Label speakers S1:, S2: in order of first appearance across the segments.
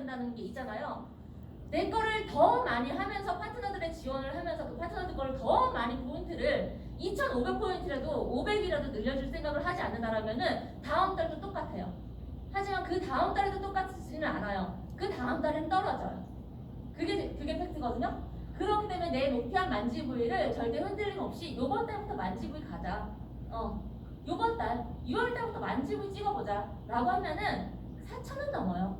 S1: 된다는 게 있잖아요. 내 거를 더 많이 하면서 파트너들의 지원을 하면서 그 파트너들 거를 더 많이 포인트를 2,500포인트라도 500이라도 늘려줄 생각을 하지 않는다라면은 다음 달도 똑같아요. 하지만 그 다음 달에도 똑같지는 않아요. 그 다음 달엔 떨어져요. 그게 팩트거든요. 그렇기 때문에 내 목표한 만지 부위를 절대 흔들림 없이 요번 달부터 만지 부위 가자. 요번 달 6월 달부터 만지 부위 찍어보자 라고 하면은 4,000은 넘어요.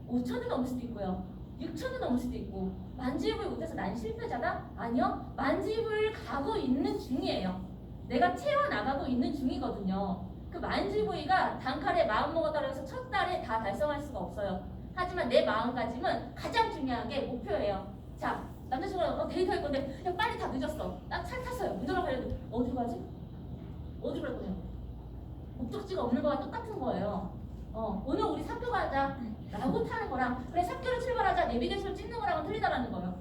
S1: 5,000은 넘을 수도 있고요. 6,000은 넘을 수도 있고. 만지 부위 못해서 난 실패자다? 아니요. 만지 부위를 가고 있는 중이에요. 내가 채워나가고 있는 중이거든요. 그 만지 부위가 단칼에 마음먹었다고 해서 첫 달에 다 달성할 수가 없어요. 하지만 내 마음가짐은 가장 중요한 게 목표예요. 자, 남자친구랑 데이트할 건데 야 빨리 다 늦었어. 나 차 탔어요. 운전하고 가려는데 어디로 가지? 어디로 갈 거냐? 목적지가 없는 거와 똑같은 거예요. 오늘 우리 삽교 가자 라고 타는 거랑 그래 삽교로 출발하자 내비게이션을 찍는 거랑은 틀리다라는 거예요.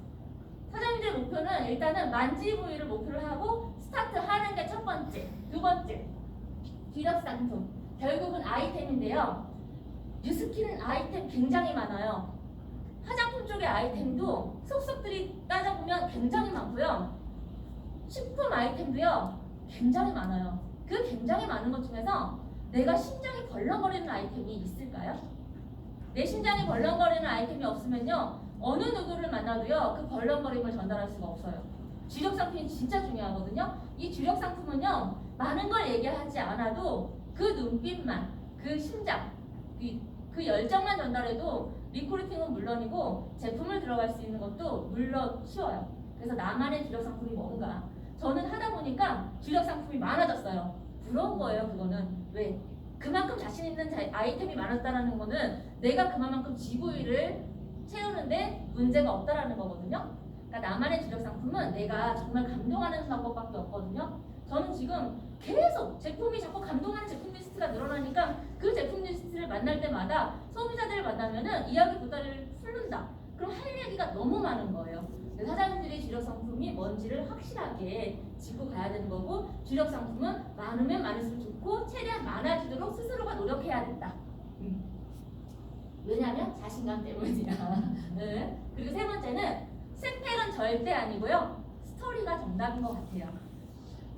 S1: 사장님들의 목표는 일단은 만지 부위를 목표로 하고 스타트하는 게 첫 번째. 두 번째, 기력 상품. 결국은 아이템인데요. 뉴스키는 아이템 굉장히 많아요. 화장품 쪽의 아이템도 속속들이 따져보면 굉장히 많고요. 식품 아이템도요 굉장히 많아요. 그 굉장히 많은 것 중에서 내가 심장이 벌렁거리는 아이템이 있을까요? 내 심장이 벌렁거리는 아이템이 없으면요 어느 누구를 만나도요 그 벌렁거림을 전달할 수가 없어요. 주력 상품이 진짜 중요하거든요. 이 주력 상품은요 많은 걸 얘기하지 않아도 그 눈빛만, 그 심장, 그 열정만 전달해도 리크루팅은 물론이고 제품을 들어갈 수 있는 것도 물론 쉬워요. 그래서 나만의 주력 상품이 뭔가 저는 하다 보니까 주력 상품이 많아졌어요. 부러운 거예요. 그거는 왜? 그만큼 자신 있는 아이템이 많았다는 거는 내가 그만큼 GV를 채우는데 문제가 없다라는 거거든요. 그러니까 나만의 주력 상품은 내가 정말 감동하는 방법밖에 없거든요. 저는 지금 계속 제품이 자꾸 감동하는 제품 리스트가 늘어나니까 그 제품 리스트를 만날 때마다 소비자들을 만나면은 이야기 보따리를 풀는다. 그럼 할 얘기가 너무 많은 거예요. 사장님들이 주력 상품이 뭔지를 확실하게 짚고 가야 되는 거고 주력 상품은 많으면 많을수록 좋고 최대한 많아지도록 스스로가 노력해야 된다. 왜냐하면 자신감 때문이야. 네. 그리고 세 번째는 스펙은 절대 아니고요. 스토리가 정답인 것 같아요.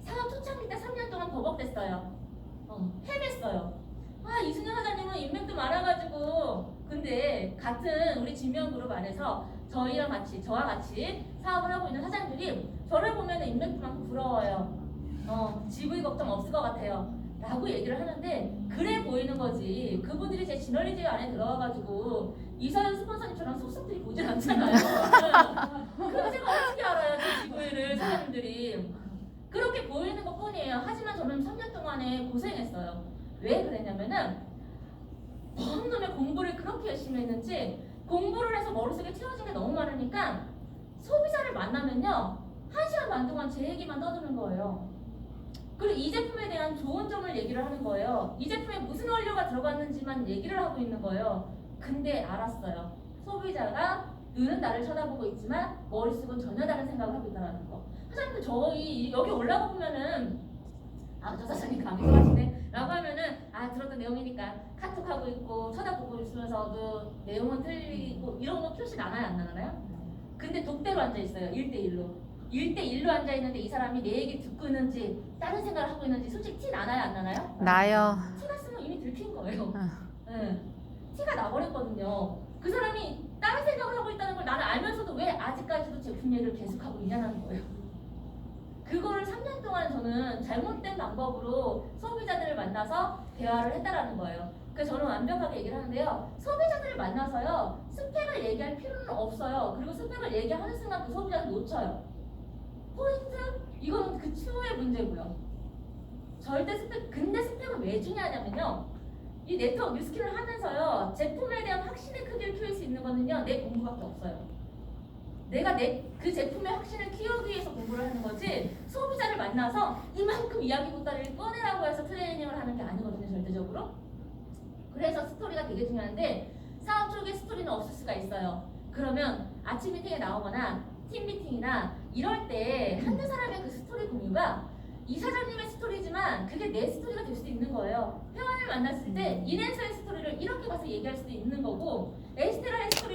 S1: 사업 초창기 때 3년 동안 버벅댔어요. 헤맸어요. 이순영 사장님은 인맥도 많아가지고 근데 같은 우리 진명그룹 안에서 저와 같이 사업을 하고 있는 사장님들이 저를 보면 인맥도 많고 부러워요. GV 걱정 없을 것 같아요. 라고 얘기를 하는데 그래 보이는 거지. 그분들이 제 지널리지 안에 들어와가지고 이서연 스폰서님처럼 속속들이 보진 않잖아요. 그럼 제가 어떻게 알아요? 제 GV를 사장님들이. 그렇게 보이는 것 뿐이에요. 하지만 저는 3년 동안에 고생했어요. 왜 그랬냐면은 너무너무 공부를 그렇게 열심히 했는지 공부를 해서 머릿속에 채워진 게 너무 많으니까 소비자를 만나면요 1시간 반 동안 제 얘기만 떠드는 거예요. 그리고 이 제품에 대한 좋은 점을 얘기를 하는 거예요. 이 제품에 무슨 원료가 들어갔는지만 얘기를 하고 있는 거예요. 근데 알았어요. 소비자가 눈은 나를 쳐다보고 있지만 머릿속은 전혀 다른 생각을 하고 있다는 거. 사장님들 저희 여기 올라가 보면은 저 사장님 강의하시네 라고 하면은 들었던 내용이니까 카톡하고 있고 쳐다보고 있으면서도 내용은 틀리고 이런 거 표시 나나요 안 나나요? 근데 독대로 앉아있어요. 1대1로 앉아있는데 이 사람이 내 얘기 듣고 있는지 다른 생각을 하고 있는지 솔직히 티 나나요 안 나나요?
S2: 나요.
S1: 티 났으면 이미 들킨 거예요. 네. 티가 나버렸거든요. 그 사람이 다른 생각을 하고 있다는 걸 나는 알면서도 왜 아직까지도 제품 얘기를 계속하고 있냐는 거예요. 그거를 3년 동안 저는 잘못된 방법으로 소비자들을 만나서 대화를 했다라는 거예요. 그래서 저는 완벽하게 얘기를 하는데요. 소비자들을 만나서요. 스펙을 얘기할 필요는 없어요. 그리고 스펙을 얘기하는 순간 그 소비자를 놓쳐요. 포인트? 이거는 그 추후의 문제고요. 절대 근데 스펙을 왜 중요하냐면요. 이 네트워크 뉴스킬을 하면서요. 제품에 대한 확신의 크기를 키울 수 있는 거는요. 내 공부밖에 없어요. 내가 그 제품의 확신을 키우기 위해서 공부를 하는 거지 소비자를 만나서 이만큼 이야기 보따리를 꺼내라고 해서 트레이닝을 하는 게 아니거든요. 절대적으로. 그래서 스토리가 되게 중요한데 사업 쪽에 스토리는 없을 수가 있어요. 그러면 아침 미팅에 나오거나 팀 미팅이나 이럴 때 한두 사람의 그 스토리 공유가 이 사장님의 스토리지만 그게 내 스토리가 될 수도 있는 거예요. 회원을 만났을 때 이랜서의 스토리를 이렇게 가서 얘기할 수도 있는 거고 에스테라의 스토리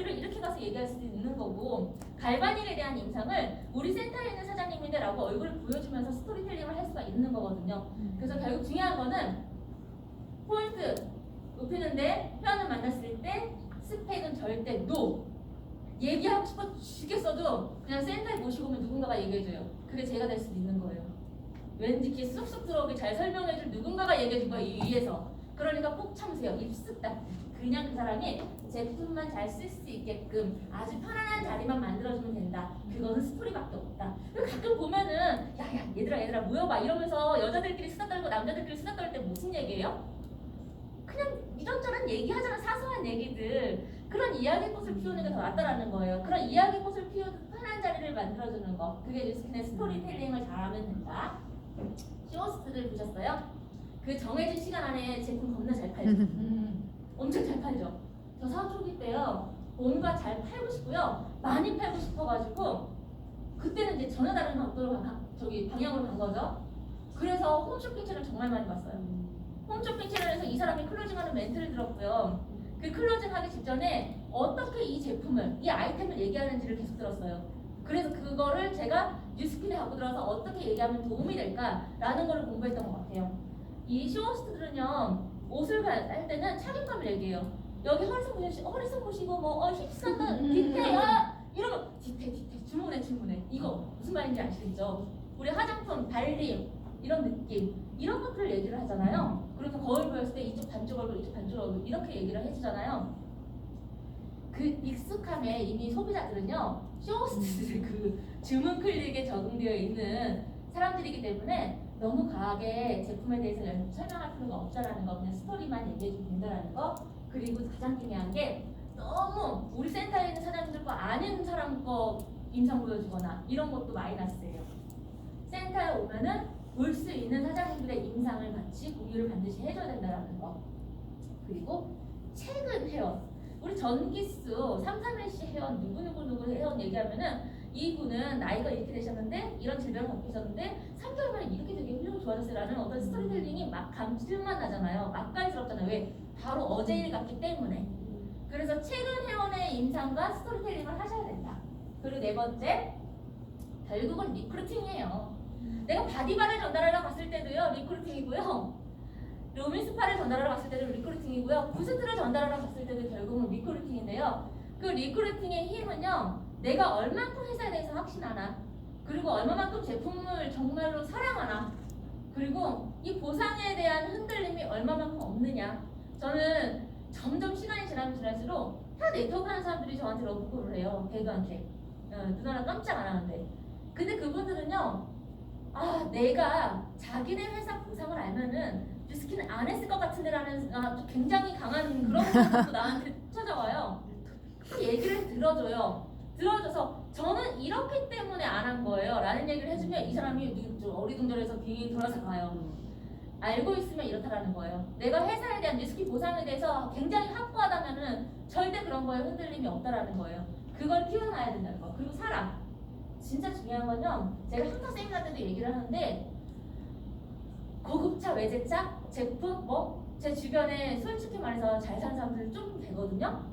S1: 거고, 갈바닉에 대한 인상을 우리 센터에 있는 사장님인데 라고 얼굴을 보여주면서 스토리텔링을 할 수가 있는 거거든요. 그래서 결국 중요한 거는 포인트 높이는데 회원을 만났을 때 스펙은 절대 NO. 얘기하고 싶어 죽겠어도 그냥 센터에 모시고 오면 누군가가 얘기해줘요. 그게 제가 될 수도 있는 거예요. 왠지 이렇게 쑥쑥 들어오게 잘 설명해줄 누군가가 얘기해준 거예요. 이 위에서. 그러니까 꼭 참으세요. 입습 딱. 그냥 그 사람이 제품만 잘 쓸 수 있게끔 아주 편안한 자리만 만들어주면 된다. 그거는 스토리밖에 없다. 그리고 가끔 보면은 야야 얘들아 모여봐 이러면서 여자들끼리 수다 떨고 남자들끼리 수다 떨 때 무슨 얘기예요? 그냥 이런저런 얘기하잖아. 사소한 얘기들. 그런 이야기꽃을 피우는 게 더 낫다라는 거예요. 그런 이야기꽃을 피우는 편한 자리를 만들어주는 거. 그게 뉴스킨의 스토리텔링을 잘하면 된다. 쇼호스트들 보셨어요? 그 정해진 시간 안에 제품 겁나 잘 팔죠. 엄청 잘 팔죠. 저 사업 초기 때요. 뭔가 잘 팔고 싶고요. 많이 팔고 싶어가지고 그때는 이제 전혀 다른 각도로 방향으로 간 거죠. 그래서 홈쇼핑 채널 정말 많이 봤어요. 홈쇼핑 채널에서 이 사람이 클로징하는 멘트를 들었고요. 그 클로징 하기 직전에 어떻게 이 제품을, 이 아이템을 얘기하는지를 계속 들었어요. 그래서 그거를 제가 뉴스킨에 갖고 들어서 어떻게 얘기하면 도움이 될까라는 거를 공부했던 것 같아요. 이 쇼호스트들은요, 옷을 할 때는 착용감을 얘기해요. 여기 허리선 보시고 뭐 힙스한다 디테일 이러면 디테일 주문해 이거 무슨 말인지 아시겠죠? 우리 화장품 발림 이런 느낌 이런 것들을 얘기를 하잖아요. 그래서 거울 보였을 때 이쪽 반쪽 얼굴 이쪽 반쪽 얼굴 이렇게 얘기를 해주잖아요. 그 익숙함에 이미 소비자들은요 쇼호스트들 그 주문 클릭에 적응되어 있는 사람들이기 때문에 너무 과하게 제품에 대해서 설명할 필요가 없다라는 거, 그냥 스토리만 얘기해주면 된다라는 거. 그리고 가장 중요한 게 너무 우리 센터에 있는 사장님들 거 아는 사람 거 인상 보여주거나 이런 것도 마이너스예요. 센터에 오면은 볼 수 있는 사장님들의 인상을 같이 공유를 반드시 해줘야 된다라는 거. 그리고 최근 회원, 우리 전기수 331씨 회원 누구 회원 얘기하면은 이분은 나이가 이렇게 되셨는데 이런 질병을 갖고 계셨는데 3개월 만에 이렇게 되게 훌륭히 좋아졌어요라는 어떤 스토리텔링이 막 감칠만 나잖아요. 맛깔스럽잖아요. 왜? 바로 어제 일 같기 때문에. 그래서 최근 회원의 인상과 스토리텔링을 하셔야 된다. 그리고 네 번째, 결국은 리크루팅이에요. 내가 바디바를 전달하러 갔을 때도요 리크루팅이고요. 로민스파를 전달하러 갔을 때도 리크루팅이고요. 부스트를 전달하러 갔을 때도 결국은 리크루팅인데요. 그 리크루팅의 힘은요. 내가 얼만큼 회사에 대해서 확신하나, 그리고 얼마만큼 제품을 정말로 사랑하나, 그리고 이 보상에 대한 흔들림이 얼마만큼 없느냐. 저는 점점 시간이 지나면 지날수록 다 네트워크 하는 사람들이 저한테 러브콜을 해요. 대두한테. 누나랑 깜짝 안 하는데. 근데 그분들은요. 내가 자기네 회사 보상을 알면은 뉴스킨 안 했을 것 같은데라는 굉장히 강한 그런 분들도 나한테 찾아와요. 그 얘기를 들어줘요. 들어줘서 저는 이렇기 때문에 안 한 거예요 라는 얘기를 해주면 이 사람이 좀 어리둥절해서 빙 돌아서 가요. 알고 있으면 이렇다라는 거예요. 내가 회사에 대한 뉴스킨 보상에 대해서 굉장히 확고하다면은 절대 그런 거에 흔들림이 없다라는 거예요. 그걸 키워놔야 된다는 거. 그리고 사람. 진짜 중요한 건요. 제가 항상 세미나 때도 얘기를 하는데 고급차, 외제차, 제품 제 주변에 솔직히 말해서 잘 사는 사람들 좀 되거든요.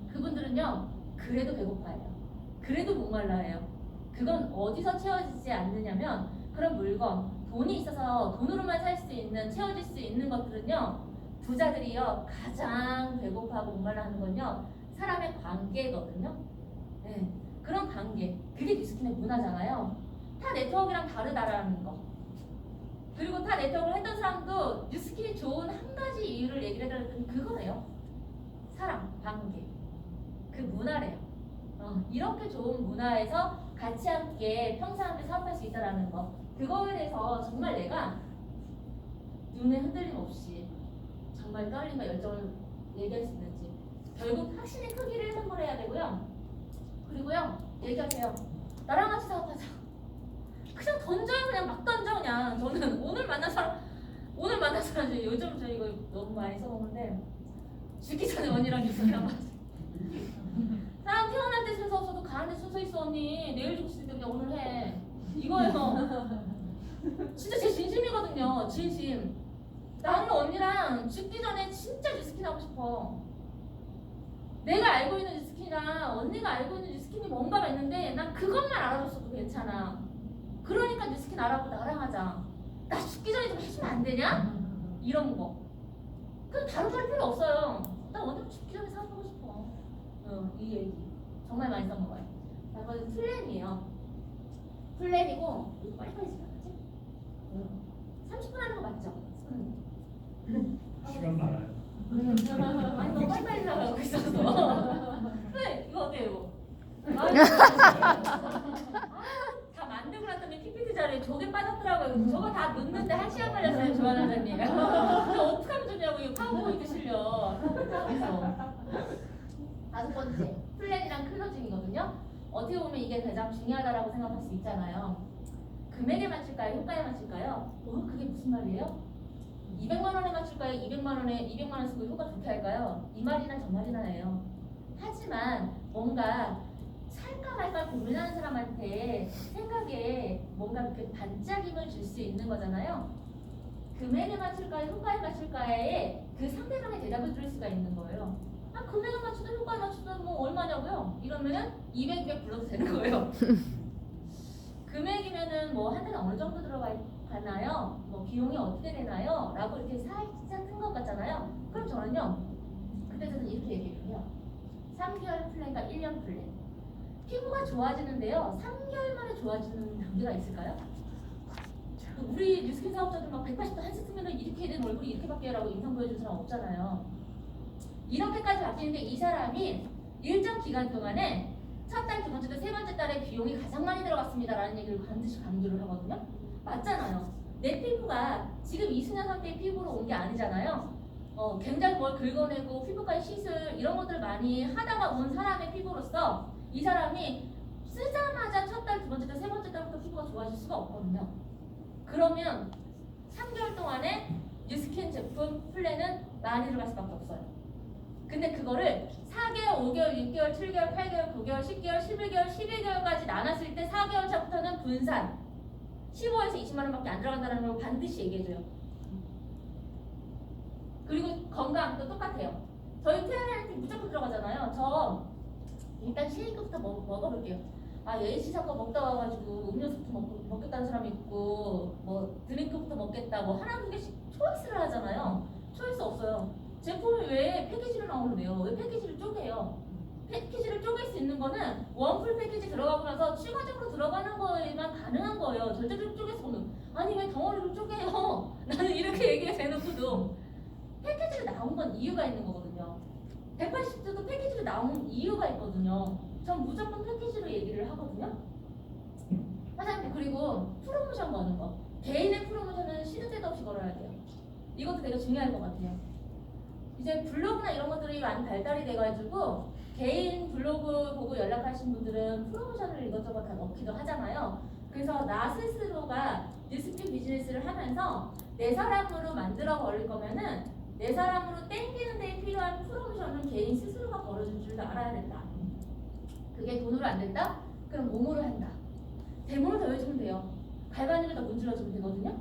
S1: 그분들은요. 그래도 배고파해요. 그래도 목말라해요. 그건 어디서 채워지지 않느냐면 그런 물건, 돈이 있어서 돈으로만 살 수 있는, 채워질 수 있는 것들은요. 부자들이요. 가장 배고파하고 목말라하는 건요. 사람의 관계거든요. 네. 그런 관계, 그게 뉴스킨의 문화잖아요. 타 네트워크랑 다르다라는 거. 그리고 타 네트워크를 했던 사람도 뉴스킨이 좋은 한 가지 이유를 얘기를 해달랬더니 그거래요. 사람, 관계. 그 문화래요. 이렇게 좋은 문화에서 같이 함께 평생 함께 사업할 수 있다라는 거. 그거에 대해서 정말 내가 눈에 흔들림 없이 정말 떨림과 열정을 얘기할 수 있는지. 결국 확신의 크기를 선물해야 되고요. 그리고요, 얘기하세요. 나랑 같이 사업하자. 그냥 던져요. 그냥 막 던져. 그냥 저는 오늘 만난 사람 요즘 저 이거 너무 많이 써먹는데 죽기 전에 언니랑 유성이랑 같이 사람 태어날 때 순서 없어도 가는데 순서 있어 언니. 내일 죽을 때 그냥 오늘 해. 이거예요. 진짜 제 진심이거든요. 진심. 나는 언니랑 죽기 전에 진짜 뉴스킨 하고 싶어. 내가 알고 있는 뉴스킨이랑 언니가 알고 있는 뉴스킨이 뭔가가 있는데 난 그것만 알아줬어도 괜찮아. 그러니까 뉴스킨 알아보고 나랑 하자. 나 죽기 전에 좀 해주면 안 되냐? 이런 거. 그럼 다른 할 필요 없어요. 나 오늘 죽기 전에 사보고 싶어. 이 얘기 정말 많이 써먹어요. 자, 이건 플랜이에요. 플랜이고 이거 빨리빨리 지나가지? 30분 하는 거 맞죠?
S2: 시간 많아요.
S1: 아니 너무 빨리빨리 나가고 있어서. 네, 이거 어때요? 다 만들고 났더니 PPT 자료에 저게 빠졌더라고요. 저거 다 넣는데 1시간 걸렸어요, 조한원장님. 이거 어떡하면 좋냐고, 이거 파워포인트 실려. 그래서 5번째, 플랜이랑 클로징이거든요. 어떻게 보면 이게 가장 중요하다고 생각할 수 있잖아요. 금액에 맞출까요? 효과에 맞출까요? 그게 무슨 말이에요? 200만 원에 맞출까요? 200만 원 쓰고 효과 좋게 할까요? 이 말이나 저 말이나 해요. 하지만 뭔가 살까 말까 고민하는 사람한테 생각에 뭔가 이렇게 반짝임을 줄 수 있는 거잖아요. 금액에 맞출까요? 효과에 맞출까에 그 상대방의 대답을 들을 수가 있는 거예요. 금액에 맞추든 효과에 맞추든 뭐 얼마냐고요? 이러면은 200, 200 불러도 되는 거예요. 금액이면은 뭐 한 달에 어느 정도 들어가나요? 뭐 비용이 어떻게 되나요? 라고 이렇게 살짝 큰 것 같잖아요. 그럼 저는요, 그때 저는 이렇게 얘기해요. 3개월 플랜과 1년 플랜. 피부가 좋아지는데요, 3개월 만에 좋아지는 단계가 있을까요? 우리 뉴스킨 사업자들 막 180도 한스 쓰면 이렇게 된 얼굴이 이렇게 바뀌어라고 인상 보여준 사람 없잖아요. 이렇게까지 바뀌는데 이 사람이 일정 기간 동안에 첫 달, 두 번째 달, 세 번째 달에 비용이 가장 많이 들어갔습니다 라는 얘기를 반드시 강조를 하거든요. 맞잖아요. 내 피부가 지금 이순현 상태의 피부로 온 게 아니잖아요. 굉장히 뭘 긁어내고 피부과의 시술 이런 것들 많이 하다가 온 사람의 피부로서 이 사람이 쓰자마자 첫 달, 두 번째 달, 세 번째 달부터 피부가 좋아질 수가 없거든요. 그러면 3개월 동안에 뉴스킨 제품 플랜은 많이 들어갈 수밖에 없어요. 근데 그거를 4개월, 5개월, 6개월, 7개월, 8개월, 9개월, 10개월, 11개월, 12개월까지 나눴을 때 4개월 차부터는 분산 15에서 20만 원밖에 안 들어간다는 걸 반드시 얘기해줘요. 그리고 건강도 똑같아요. 저희 테라리티 무조건 들어가잖아요. 저 일단 쉐이크부터 먹어볼게요. 예시 사건 먹다 와가지고 음료수부터 먹겠다는 사람이 있고 뭐 드링크부터 먹겠다 뭐 하나 두 개씩 초이스를 하잖아요. 초이스 없어요. 제품이 왜 패키지로 나오는데요? 왜 패키지를 쪼개요? 패키지를 쪼갤 수 있는 거는 원풀 패키지 들어가고 나서 추가적으로 들어가는 거에만 가능한 거예요. 절대로 쪼개서 보는. 아니 왜 덩어리로 쪼개요? 나는 이렇게 얘기해 대놓고도 패키지로 나온 건 이유가 있는 거거든요. 180도도 패키지로 나온 이유가 있거든요. 전 무조건 패키지로 얘기를 하거든요. 사장님 그리고 프로모션 거는 거. 개인의 프로모션은 시도 때도 없이 걸어야 돼요. 이것도 되게 중요할 것 같아요. 이제 블로그나 이런 것들이 많이 발달이 돼가지고 개인 블로그 보고 연락하신 분들은 프로모션을 이것저것 다 넣기도 하잖아요. 그래서 나 스스로가 뉴스킨 비즈니스를 하면서 내 사람으로 만들어 버릴 거면은 내 사람으로 땡기는 데 필요한 프로모션은 개인 스스로가 벌어줄 줄도 알아야 된다. 그게 돈으로 안 된다? 그럼 몸으로 한다. 대본을 더 해주면 돼요. 갈바닉을 더 문질러주면 되거든요.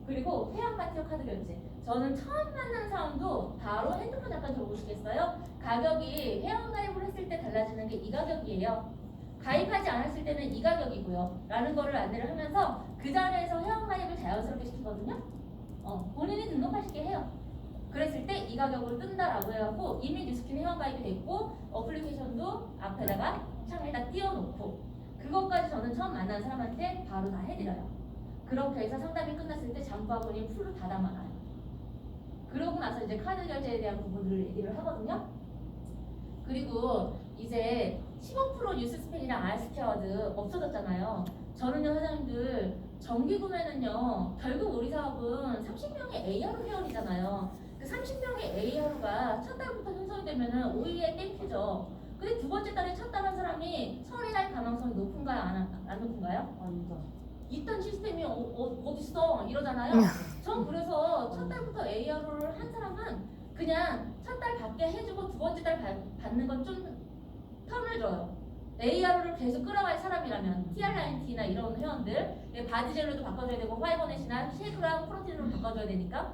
S1: 그리고 회원가치와 카드 결제. 저는 처음 만난 사람도 바로 핸드폰 잠깐 줘보시겠어요? 가격이 회원가입을 했을 때 달라지는 게 이 가격이에요. 가입하지 않았을 때는 이 가격이고요. 라는 거를 안내를 하면서 그 자리에서 회원가입을 자연스럽게 시키거든요. 본인이 등록하시게 해요. 그랬을 때 이 가격으로 뜬다라고 해갖고 이미 뉴스킨 회원가입이 됐고 어플리케이션도 앞에다가 창에다 띄워놓고 그것까지 저는 처음 만난 사람한테 바로 다 해드려요. 그렇게 해서 상담이 끝났을 때 장부하고는 풀로 다 담아놔요. 그러고 나서 이제 카드 결제에 대한 부분들을 얘기를 하거든요. 그리고 이제 15% 뉴스 스펙이랑 아이스케어드 없어졌잖아요. 저는요 사장님들 정기 구매는요 결국 우리 사업은 30명의 ARU 회원이잖아요. 그 30명의 ARU가 첫 달부터 형성이 되면은 5일에 땡큐죠. 근데 두 번째 달에 첫 달 한 사람이 설이 날 가능성이 높은가요? 안 높은가요?
S3: 아니다.
S1: 이딴 시스템이 어딨어 이러잖아요. 전 그래서 첫 달부터 ARU를 한 사람은 그냥 첫 달 받게 해주고 두 번째 달 받는 건 좀 텀을 줘요. ARU를 계속 끌어갈 사람이라면 TRINT나 이런 회원들 바디젤로도 바꿔줘야 되고 화이버넷이나 쉐이크랑 프로틴으로 바꿔줘야 되니까.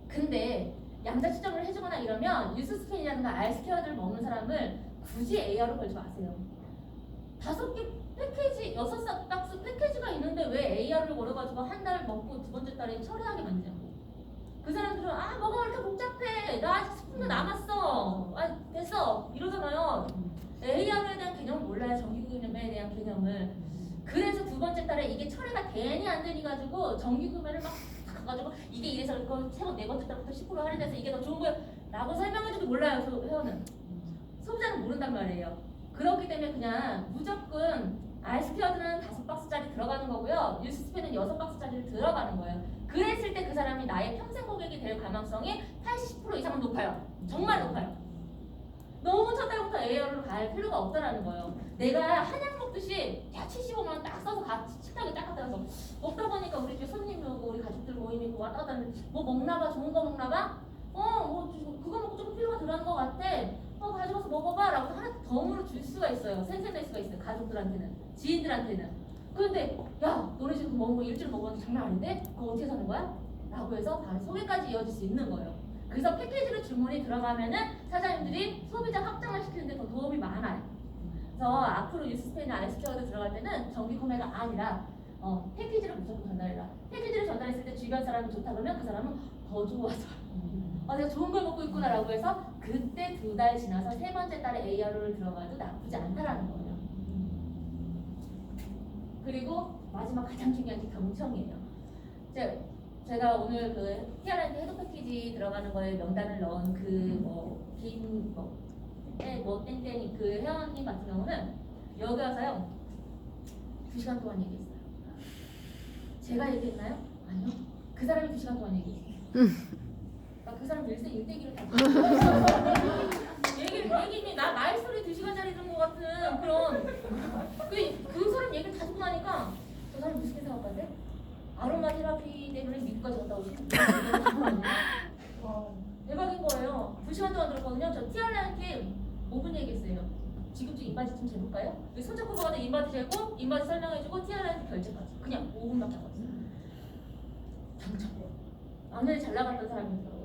S1: 근데 양자 측정을 해주거나 이러면 뉴스스펜이라든가 알스퀘어를 먹는 사람을 굳이 AR로 걸지 마세요. 5개 패키지, 6박스 패키지가 있는데 왜 AR을 걸어가지고 한 달 먹고 두 번째 달에 처리하게 만드냐고. 그 사람들은 뭐가 이렇게 복잡해. 나 아직 10분도 남았어. 됐어. 이러잖아요. AR에 대한 개념을 몰라요. 정기구매에 대한 개념을. 그래서 두 번째 달에 이게 처리가 되니 안 되니 가지고 정기구매를 막 가가지고 이게 이래서 이거 최고 네 번째 달부터 10% 할인해서 이게 더 좋은 거야 라고 설명해줘도 몰라요. 회원은. 소비자는 모른단 말이에요. 그렇기 때문에 그냥 무조건 알스퀘어드는 5박스짜리 들어가는 거고요. 뉴스스펜은 6박스짜리 들어가는 거예요. 그랬을 때 그 사람이 나의 평생 고객이 될 가능성이 80% 이상은 높아요. 정말 높아요. 너무 첫 달부터 AR로 갈 필요가 없다라는 거예요. 내가 한약 먹듯이 야 75만 원 딱 써서 식탁에 딱 갖다 놔서 먹다 보니까 우리 집 손님이 오고 우리 가족들 모임 있고 왔다 갔다 하는데 뭐 먹나봐, 좋은 거 먹나봐? 그거 먹고 조금 필요가 덜한 것 같아. 가져가서 먹어봐 라고 하나 덤으로 줄 수가 있어요. 생생낼 수가 있어요. 가족들한테는, 지인들한테는. 그런데 야 너네 지금 먹은 거 일주일 먹었는데 장난 아닌데? 그거 어떻게 사는 거야? 라고 해서 바로 소개까지 이어질 수 있는 거예요. 그래서 패키지로 주문이 들어가면은 사장님들이 소비자 확장을 시키는데 더 도움이 많아요. 그래서 앞으로 뉴스스펜이나 알스퀘어도 들어갈 때는 정기 구매가 아니라 패키지를 무조건 전달해라. 패키지를 전달했을 때 주변 사람이 좋다 그러면 그 사람은 더 좋아서 내가 좋은 걸 먹고 있구나 라고 해서 그때 2달 지나서 세 번째 달에 AR을 들어가도 나쁘지 않다라는 거예요. 그리고 마지막 가장 중요한 게 경청이에요. 제가 오늘 그 TRNT 해독 패키지 들어가는 거에 명단을 넣은 땡땡이 그 회원님 같은 경우는 여기 와서요 2시간 동안 얘기했어요. 제가 얘기했나요? 아니요. 그 사람이 2시간 동안 얘기했어요. 그 사람 일생 일대기를 다 얘기니 나 말소리 2시간짜리 듣는 것 같은 그런 그 사람 얘기를 다 듣고 나니까 저 사람 무슨 생각 같아? 아로마 테라피 때문에 미국까지 갔다 오신 대박인 거예요. 2시간 동안 들었거든요. 저 TRNT 5분 얘기했어요. 지금쯤 인바디 좀 재볼까요? 손잡고 가서 인바디 재고 인바디 설명해주고 TRNT 결제까지 그냥 5분밖에 안 걸렸어요. 당첨. 오늘 잘 나갔던 사람이더라고요.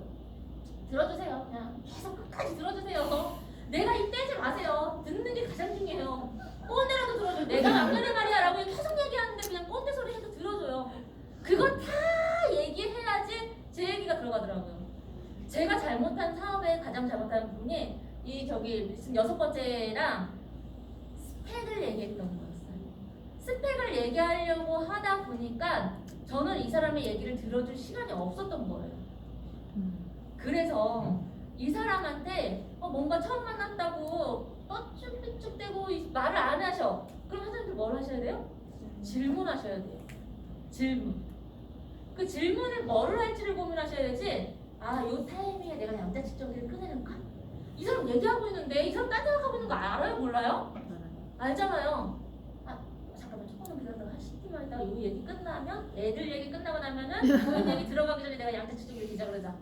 S1: 들어주세요. 그냥 계속 끝까지 들어주세요. 내가 입 떼지 마세요. 듣는 게 가장 중요해요. 꼰대라도 들어줘요. 내가 막내네 말이야 라고 계속 얘기하는데 그냥 꼰대 소리 해도 들어줘요. 그거 다 얘기해야지 제 얘기가 들어가더라고요. 제가 잘못한 사업에 가장 잘못한 부분이 지금 6번째랑 스펙을 얘기했던 거였어요. 스펙을 얘기하려고 하다 보니까 저는 이 사람의 얘기를 들어줄 시간이 없었던 거예요. 그래서 이 사람한테 뭔가 처음 만났다고 삐쭉삐쭉대고 말을 안 하셔. 그럼 사장님들 뭘 하셔야 돼요? 질문하셔야 돼요. 질문. 그 질문을 뭐를 할지를 고민하셔야 되지. 요 타이밍에 내가 양자 측정기를 꺼내는가? 이 사람 얘기하고 있는데 이 사람 딴 생각하고 있는 거 알아요? 몰라요? 알잖아요. 잠깐만 조금만 기다렸다가 한 10분만 있다가 이 얘기 끝나면 애들 얘기 끝나고 나면은 그 얘기 들어가기 전에 내가 양자 측정기를 시작을 하자.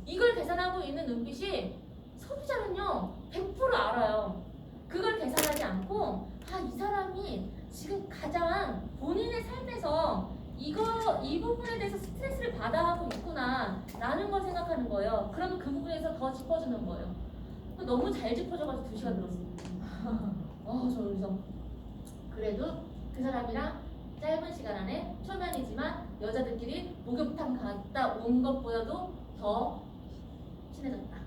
S1: 이걸 계산하고 있는 눈빛이 소비자는요 100% 알아요. 그걸 계산하지 않고 이 사람이 지금 가장 본인의 삶에서 이 부분에 대해서 스트레스를 받아하고 있구나 라는 걸 생각하는 거예요. 그러면 그 부분에서 더 짚어주는 거예요. 너무 잘 짚어줘가지고 2시간 들었어요. 그래도 그 사람이랑 짧은 시간 안에 초면이지만 여자들끼리 목욕탕 갔다 온 것보다도 더 친해졌다.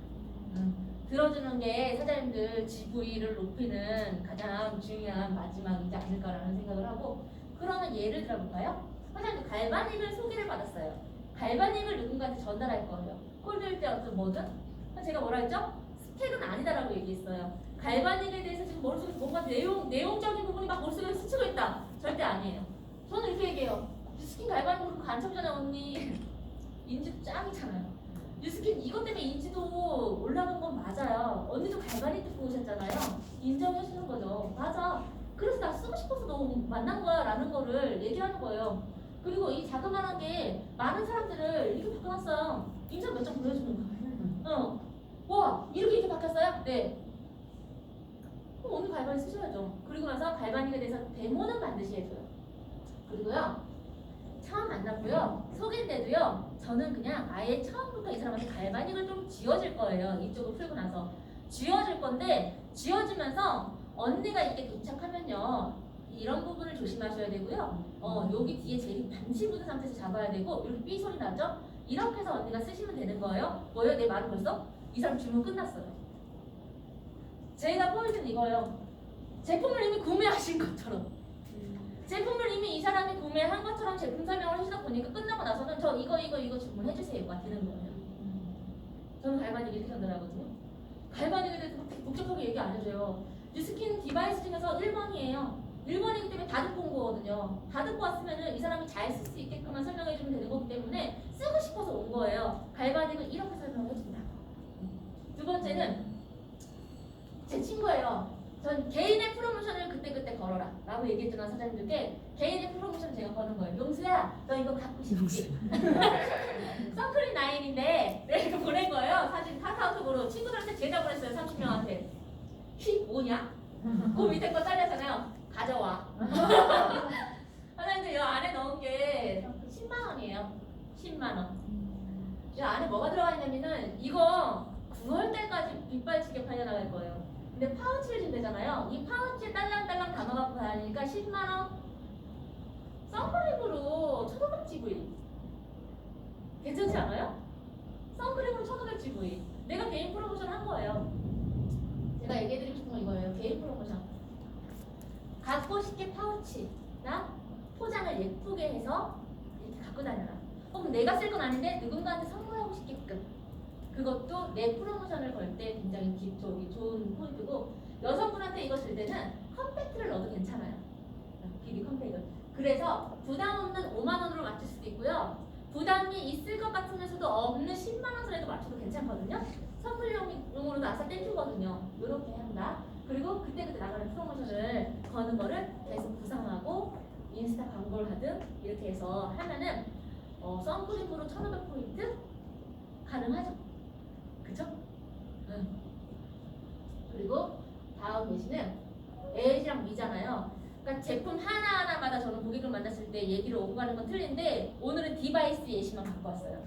S1: 들어주는 게 사장님들 GV를 높이는 가장 중요한 마지막이지 않을까라는 생각을 하고, 그러면 예를 들어볼까요? 사장님들 갈바닉을 소개를 받았어요. 갈바닉을 누군가한테 전달할 거예요. 꼴들 때 어떤 뭐든? 제가 뭐라 했죠? 스펙은 아니다라고 얘기했어요. 갈바닉에 대해서 지금 머릿속에 뭔가 내용적인 부분이 막 머릿속에 스치고 있다. 절대 아니에요. 저는 이렇게 얘기해요. 뉴스킨 갈바닉으로 간첩전에 언니 인지도 짱이잖아요. 뉴스킨 이것 때문에 인지도 올라간 건 맞아요. 언니도 갈바닉 듣고 오셨잖아요. 인정해주는 거죠. 맞아. 그래서 나 쓰고 싶어서 너 만난 거야 라는 거를 얘기하는 거예요. 그리고 이 자그마하게 많은 사람들을 이렇게 바꿔놨어요. 인상 몇 장 보여주는 거예요. 와 이렇게 바뀌었어요? 네. 그럼 언니 갈바닉 쓰셔야죠. 그리고 나서 갈바닉에 대해서 데모는 반드시 해줘요. 그리고요 처음 만났고요. 소개인데도요. 저는 그냥 아예 처음부터 이 사람한테 갈바닉을 좀 쥐어줄 거예요. 이쪽을 풀고 나서 쥐어줄 건데 쥐어주면서 언니가 이게 도착하면요. 이런 부분을 조심하셔야 되고요. 여기 뒤에 제일 반지 묻은 상태에서 잡아야 되고 이렇게 삐 소리 나죠? 이렇게 해서 언니가 쓰시면 되는 거예요. 뭐예요? 내 말은 벌써? 이 사람 주문 끝났어요. 제가 포인트는 이거예요. 제품을 이미 구매하신 것처럼 제품을 이미 이 사람이 구매한 것처럼 제품 설명을 해주다 보니까 끝나고 나서는 저 이거 주문해주세요가 되는 거예요. 저는 갈바닉 이렇게 전달하거든요. 갈바닉에 대해서 그렇게 복잡하게 얘기 안 해줘요. 뉴스킨 디바이스 중에서 1번이에요. 1번이기 때문에 다 듣고 온 거거든요. 다 듣고 왔으면 이 사람이 잘 쓸 수 있게끔만 설명해주면 되는 거기 때문에 쓰고 싶어서 온 거예요. 갈바닉은 이렇게 설명을 해준다. 두 번째는 제 친구예요. 전 개인의 프로모션을 그때그때 걸어라 라고 얘기했잖아. 사장님들께 개인의 프로모션 제가 거는 거예요. 용수야 너 이거 갖고 싶지? 선크림 9인데 이렇게 보낸 거예요. 사진 카카오톡으로 친구들한테 제작을 했어요. 30명한테 뭐냐? 그 밑에 거 잘렸잖아요. 가져와. 사장님들 이 안에 넣은 게 10만 원이에요. 10만 원. 이 안에 뭐가 들어가 있냐면은 이거 9월 달까지 빗발치게 팔려나갈 거예요. 근데 파우치를 준대잖아요. 이 파우치에 딸랑딸랑 담아갖고 다니니까 10만원 선크림으로 1500GV 괜찮지 않아요? 선크림으로 1500GV 내가 개인 프로모션 한 거예요. 제가 얘기해드리고 싶은 건 이거예요. 개인 프로모션 갖고 싶게 파우치나 포장을 예쁘게 해서 이렇게 갖고 다녀라. 혹은 내가 쓸 건 아닌데 누군가한테 선물하고 싶게끔 그것도 내 프로모션을 걸 때 굉장히 좋은 포인트고 여성분한테 이거 줄 때는 컴팩트를 넣어도 괜찮아요. 비비 컴팩트. 그래서 부담 없는 5만 원으로 맞출 수도 있고요. 부담이 있을 것 같으면서도 없는 10만 원 선에도 맞춰도 괜찮거든요. 선물용으로도 아싸 땡큐거든요. 이렇게 한다. 그리고 그때그때 나가는 프로모션을 거는 거를 계속 구상하고 인스타 광고를 하든 이렇게 해서 하면은 선크림으로 1500포인트 가능하죠. 그쵸? 응. 그리고 다음 예시는 LG랑 미잖아요. 그러니까 제품 하나하나마다 저는 고객을 만났을 때 얘기를 오고 가는 건 틀린데 오늘은 디바이스 예시만 갖고 왔어요.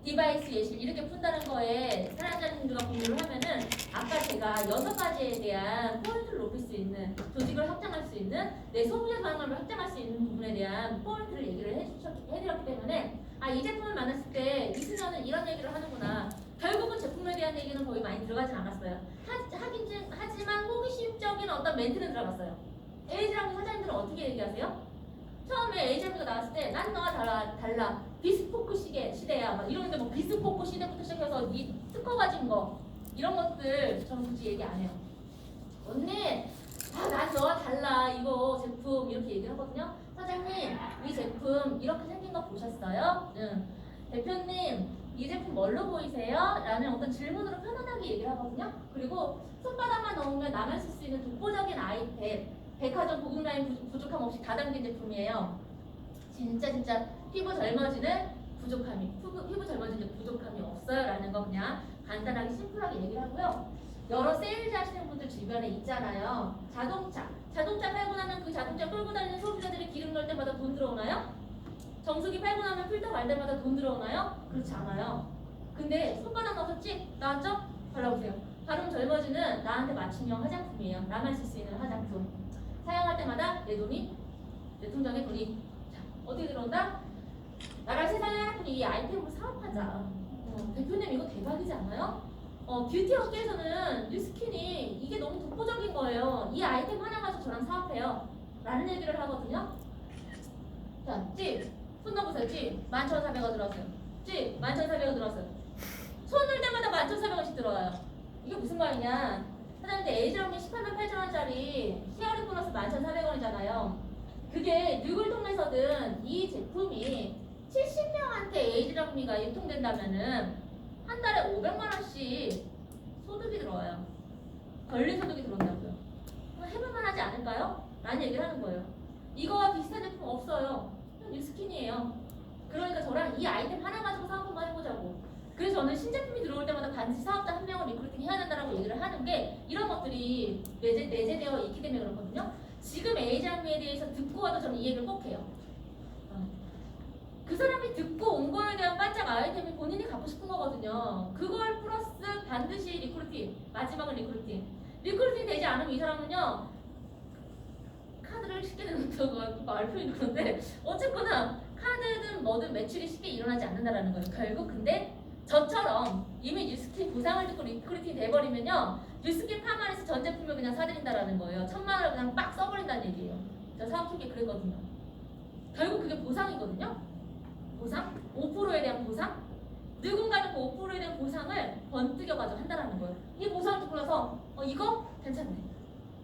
S1: 디바이스 예시를 이렇게 푼다는 거에 사용자님들과 공유를 하면은 아까 제가 6가지에 대한 포인트를 높일 수 있는 조직을 확장할 수 있는 내 소비자 경험을 확장할 수 있는 부분에 대한 포인트를 얘기를 해드렸기 때문에 이 제품을 만났을 때 이순연은 이런 얘기를 하는구나. 결국은 제품에 대한 얘기는 거의 많이 들어가진 않았어요. 하지만 호기심적인 어떤 멘트는 들어갔어요. 에이지랑 사장님들은 어떻게 얘기하세요? 처음에 에이지가 나왔을 때 난 너와 달라 비스포크 시대야 막 이러는데 뭐 비스포크 시대부터 시작해서 이 특허 가진 거 이런 것들 저는 굳이 얘기 안 해요. 언니 난 너와 달라 이거 제품 이렇게 얘기를 하거든요. 사장님 이 제품 이렇게 생긴 거 보셨어요? 응. 대표님 이 제품 뭘로 보이세요? 라는 어떤 질문으로 편안하게 얘기를 하거든요. 그리고 손바닥만 넣으면 나만 쓸 수 있는 독보적인 아이템 백화점 고급 라인 부족함 없이 다 담긴 제품이에요. 진짜 피부 젊어지는 피부 젊어지는 부족함이 없어요 라는 거 그냥 간단하게 심플하게 얘기를 하고요. 여러 세일즈 하시는 분들 주변에 있잖아요. 자동차 팔고 나면 그 자동차 끌고 다니는 소비자들이 기름 넣을 때마다 돈 들어오나요? 정수기 팔고 나면 필터 갈 때마다 돈 들어오나요? 그렇지 않아요. 근데 손바닥 넣어서 찍 나왔죠? 발라보세요. 바로 젊어지는 나한테 맞춤형 화장품이에요. 나만 쓸 수 있는 화장품. 사용할 때마다 내 통장에 돈이 어떻게 들어온다? 나갈 세상에 하나뿐인 이 아이템으로 사업하자. 대표님 이거 대박이지 않아요? 뷰티 업계에서는 뉴스킨이 이게 너무 독보적인 거예요. 이 아이템 하나 가지고 저랑 사업해요. 라는 얘기를 하거든요. 자, 손 넣어보세요. 11,400원 들어왔어요. 11,400원 들어왔어요. 손 넣을 때마다 11,400원씩 들어와요. 이게 무슨 말이냐? 사장님들 에이즈럼이 18만 8천원짜리 히어링 보너스 11,400원이잖아요. 그게 누굴 통해서든 이 제품이 70명한테 에이즈럼미가 유통된다면은 한 달에 500만원씩 소득이 들어와요. 권리 소득이 들어온다고요. 해볼만 하지 않을까요? 라는 얘기를 하는 거예요. 이거와 비슷한 제품 없어요. 뉴스킨이에요. 그러니까 저랑 이 아이템 하나 가지고 사업 한번 해보자고. 그래서 저는 신제품이 들어올 때마다 반드시 사업자 한 명을 리크루팅 해야 된다고 얘기를 하는 게 이런 것들이 내재되어 있기 때문에 그렇거든요. 지금 에이지암미에 대해서 듣고 와도 저는 이 얘기를 꼭 해요. 그 사람이 듣고 온 거에 대한 반짝 아이템이 본인이 갖고 싶은 거거든요. 그걸 플러스 반드시 리크루팅, 마지막은 리크루팅. 리크루팅 되지 않으면 이 사람은요, 카드를 쉽게 내는 거 말표인 그런데 어쨌거나 카드든 뭐든 매출이 쉽게 일어나지 않는다라는 거예요. 결국 근데 저처럼 이미 뉴스킨 보상을 듣고 리크루팅 돼버리면요, 뉴스킨 파마에서 전 제품을 그냥 사드린다라는 거예요. 1,000만 원을 그냥 빡 써버린다는 얘기예요. 저 사업 초기에 그랬거든요. 결국 그게 보상이거든요. 보상? 5%에 대한 보상? 누군가는 그 5%에 대한 보상을 번뜩여가지고 한다는 거예요. 이 보상을 듣고 나서 이거 괜찮네.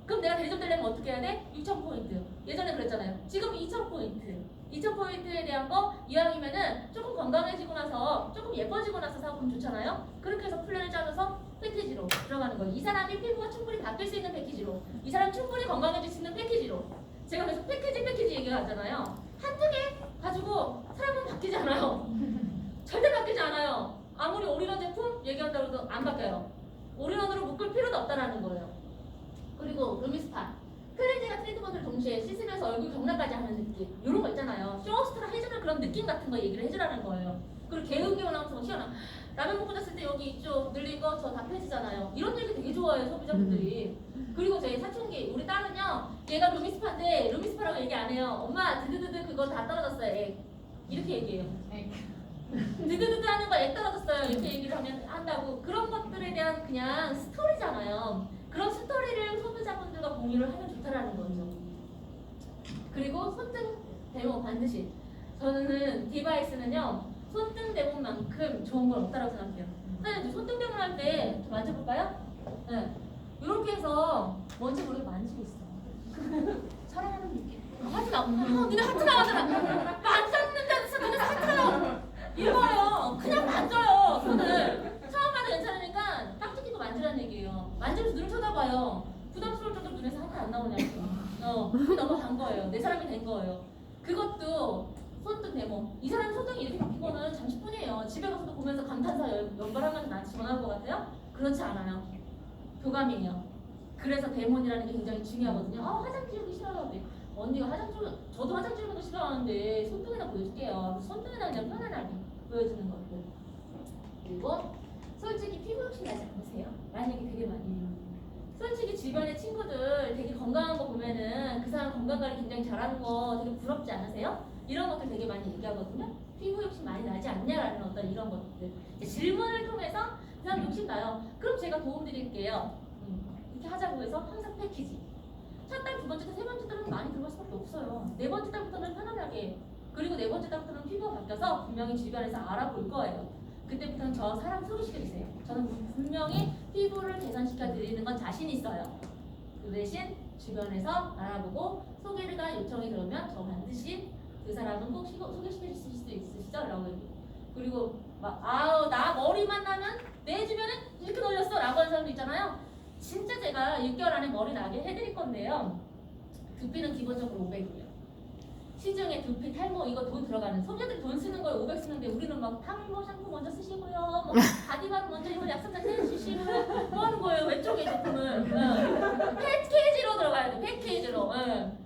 S1: 그럼 내가 대접되려면 어떻게 해야 돼? 6,000포인트. 예전에 그랬잖아요. 지금 2,000포인트. 2,000포인트에 대한 거 이왕이면은 조금 건강해지고 나서 조금 예뻐지고 나서 사면 좋잖아요. 그렇게 해서 플랜을 짜줘서 패키지로 들어가는 거예요. 이 사람이 피부가 충분히 바뀔 수 있는 패키지로, 이 사람 충분히 건강해질 수 있는 패키지로. 제가 계속 패키지 얘기하잖아요. 한두 개 가지고 사람은 바뀌지 않아요. 절대 바뀌지 않아요. 아무리 올인원 제품 얘기한다고 해도 안 바뀌어요. 올인원으로 묶을 필요도 없다라는 거예요. 그리고 루미스파 클렌징과 트리트먼트를 동시에 씻으면서 얼굴 경락까지 하는 느낌, 이런 거 있잖아요. 쇼호스트가 해주는 그런 느낌 같은 거 얘기를 해주라는 거예요. 그리고 개운개운하면서 시원한 라면 먹고 잤을 때 여기 이쪽 늘린 거 저 다 펴지잖아요. 이런 얘기 되게 좋아해요, 소비자분들이. 그리고 제 사춘기 우리 딸은요, 얘가 루미스파인데 루미스파라고 얘기 안 해요. 엄마 드드드드 그거 다 떨어졌어요, 액. 이렇게 얘기해요. 드드드드 하는 거 액 떨어졌어요, 이렇게 얘기를 한다고. 그런 것들에 대한 그냥 스토리잖아요. 그런 스토리를 소비자분들과 공유를 하면 좋다라는 거죠. 그리고 손등 대모 반드시. 저는 디바이스는요, 손등 대모만큼 좋은 건 없다고 생각해요. 사실 손등 대모 할 때 좀 만져볼까요? 네. 이렇게 해서 뭔지 모르게 만지고 있어. 사랑하는 느낌. 하트 나. 눈에 하트 나가잖아. 만졌는데 눈에 하트 나와. 이거요. 그냥 만져요. 손을. 처음 봐도 괜찮으니까 딱 뜯기고 만지라는 얘기예요. 만지면서 눈을 쳐다봐요. 부담스러울 정도로 눈에서 하트 안 나오냐고. 그게 너무 간 거예요. 내 사람이 된 거예요. 그것도 손등 데모. 이 사람이 손등이 이렇게 바뀐 거는 잠시뿐이에요. 집에 가서도 보면서 감탄사 연발하면서 나한테 전화할 것 같아요? 그렇지 않아요. 교감이에요. 그래서 데몬이라는 게 굉장히 중요하거든요. 화장 지우기 싫어요. 언니가 저도 화장 지우는 거 싫어하는데 손등에다 보여줄게요. 손등에다 그냥 편안하게 보여주는 것들. 그리고 솔직히 피부 욕심 나지 않으세요? 라는 얘기 되게 많이 해요. 솔직히 주변에 친구들 되게 건강한 거 보면은 그 사람 건강관리 굉장히 잘하는 거 되게 부럽지 않으세요? 이런 것들 되게 많이 얘기하거든요. 피부 욕심 많이 나지 않냐라는 어떤 이런 것들. 질문을 통해서 그 사람 욕심 나요. 그럼 제가 도움 드릴게요. 이렇게 하자고 해서 항상 패키지. 첫 달, 두 번째 달, 세 번째 달은 많이 들어갈 수밖에 없어요. 네 번째 달부터는 편안하게. 그리고 네 번째 달부터는 피부가 바뀌어서 분명히 주변에서 알아볼 거예요. 그때부터는 저 사람 소개시켜주세요. 저는 분명히 피부를 개선시켜 드리는 건 자신 있어요. 그 대신 주변에서 알아보고 소개가 요청이 들어오면 저 반드시 그 사람은 꼭 소개시켜 주실 수 있으시죠? 라고 얘기해요. 그리고 막 나 머리만 나면 내 주변에 이렇게 놀렸어 라고 하는 사람도 있잖아요. 진짜 제가 6개월 안에 머리 나게 해드릴 건데요. 두피는 기본적으로 500이에요. 시중에 두피 탈모 이거 돈 들어가는, 소비자들이 돈 쓰는 거에 500 쓰는데 우리는 막 탈모 샴푸 먼저 쓰시고요, 뭐 바디바르 먼저 이거 약속자 해주시고요, 뭐 하는 거예요? 왼쪽에 제품을 패키지로 들어가야 돼. 패키지로.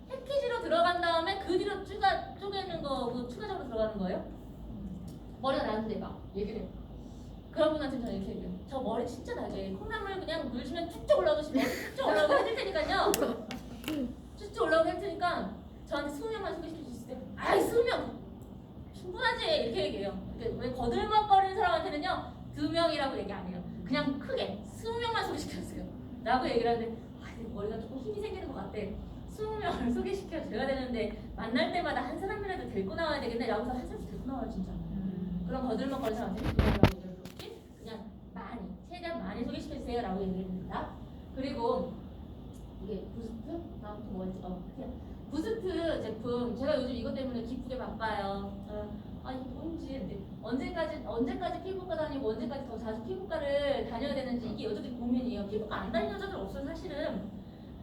S1: 패키지로 들어간 다음에 그 뒤로 쪼개는 거 추가적으로 들어가는 거예요. 머리가 나는데 막 얘기를 해요. 그런 분한테 저는 이렇게 얘기해요. 저 머리 진짜 나게 콩나물 그냥 물 주면 쭉쭉 올라오듯이 머리 쭉쭉 올라오게 해줄 테니까요. 쭉쭉 올라오게 할 테니까 저한테 20명만 소개시켜 주세요. 아이 20명 충분하지 이렇게 얘기해요. 왜 거들먹거리는 사람한테는요 2명이라고 얘기 안 해요. 그냥 크게 20명만 소개시켜 주세요 라고 얘기를 하는데 머리가 조금 힘이 생기는 것 같대. 20명을 소개시켜 줘야 되는데 만날 때마다 한 사람이라도 데리고 나와야 되겠네 라고 해서 한 사람씩 데리고 나와요 진짜. 그런 거들먹거리는 사람한테 2명이라고 얘기를 그렇게 그냥 많이 최대한 많이 소개시켜 주세요 라고 얘기를 합니다. 그리고 이게 부스트? 다음부터 뭐였지? 부스트 제품 제가 요즘 이것 때문에 기쁘게 바빠요. 이게 뭔지 언제까지 피부과 다니고 언제까지 더 자주 피부과를 다녀야 되는지 이게 여자들 고민이에요. 피부과 안 다니는 여자들 없어요. 사실은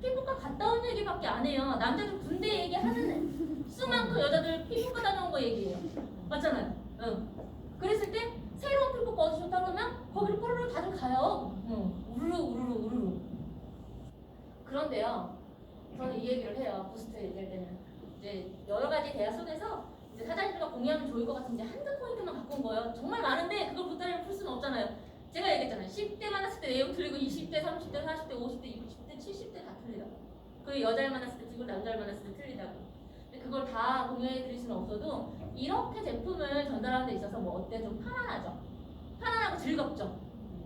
S1: 피부과 갔다 온 얘기밖에 안 해요. 남자들 군대 얘기하는 수만큼 여자들 피부과 다녀온 거 얘기해요. 맞잖아요. 그랬을 때 새로운 피부과 어디 좋다 그러면 거기를 뽀로로 다들 가요. 우르르. 그런데요. 저는 이 얘기를 해요. 부스트 얘기할 때는 이제 여러 가지 대학 속에서 이제 사장님과 공유하면 좋을 것 같은데 한두 포인트만 갖고 온 거예요. 정말 많은데 그걸 보따리를 풀 수는 없잖아요. 제가 얘기했잖아요. 10대 만났을 때 내용 틀리고 20대, 30대, 40대, 50대, 60대, 70대 다 틀려요. 그리고 여자를 만났을 때 틀리고 남자를 만났을 때 틀리다고. 근데 그걸 다 공유해 드릴 수는 없어도 이렇게 제품을 전달하는 데 있어서 뭐 어때? 좀 편안하죠? 편안하고 즐겁죠?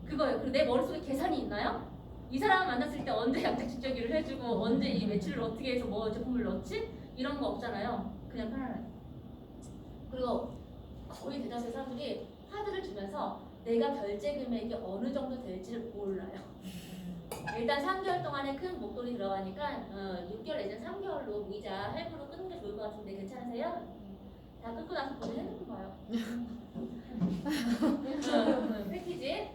S1: 그거예요. 그리고 내 머릿속에 계산이 있나요? 이 사람 만났을 때 언제 양tak식 저기를 해주고 언제 이 매출을 어떻게 해서 뭐 제품을 넣지? 이런 거 없잖아요. 그냥 편안하게. 그리고 거의 대다수의 사람들이 카드를 주면서 내가 결제 금액이 어느 정도 될지를 몰라요. 일단 3개월 동안에 큰 목돈이 들어가니까 6개월 내지는 3개월로 무이자 할부로 끊는 게 좋을 것 같은데 괜찮으세요? 다 끊고 나서 보내는 거예요. 패키지.